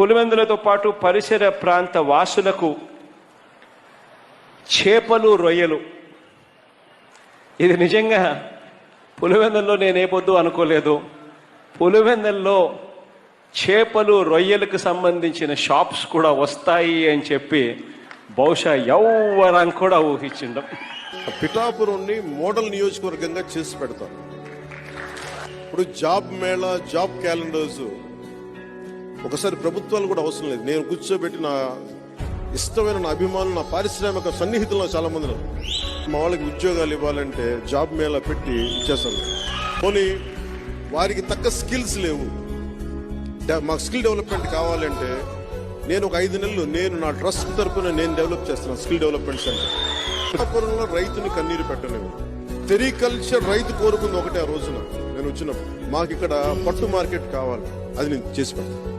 పులివెందులతో పాటు పరిసర ప్రాంత వాసులకు చేపలు రొయ్యలు, ఇది నిజంగా పులివెందుల్లో నేనే పొద్దు అనుకోలేదు. పులివెందుల్లో చేపలు రొయ్యలకు సంబంధించిన షాప్స్ కూడా వస్తాయి అని చెప్పి బహుశా ఎవరం కూడా ఊహించిండం. పిఠాపురంని మోడల్ నియోజకవర్గంగా చేసి పెడతాం. ఇప్పుడు జాబ్ మేళా, జాబ్ క్యాలెండర్స్ ఒకసారి ప్రభుత్వాలు కూడా అవసరం లేదు. నేను కూర్చోబెట్టి నా ఇష్టమైన నా అభిమానులు, నా పారిశ్రామిక సన్నిహితుల్లో చాలా మంది మా వాళ్ళకి ఉద్యోగాలు ఇవ్వాలంటే జాబ్ మేళా పెట్టి ఇచ్చేస్తాను. పోనీ వారికి తగ్గ స్కిల్స్ లేవు, మాకు స్కిల్ డెవలప్మెంట్ కావాలంటే నేను ఒక 5 నెలలు నేను నా ట్రస్ట్ తరఫున నేను డెవలప్ చేస్తున్నాను స్కిల్ డెవలప్మెంట్ సెంటర్. పిఠాపురంలో రైతుని కన్నీరు పెట్టలేము. సెరికల్చర్ రైతు కోరుకుంది ఒకటే ఆ రోజున నేను వచ్చినప్పుడు, మాకు ఇక్కడ పట్టు మార్కెట్ కావాలి, అది నేను చేసి పెడతాను.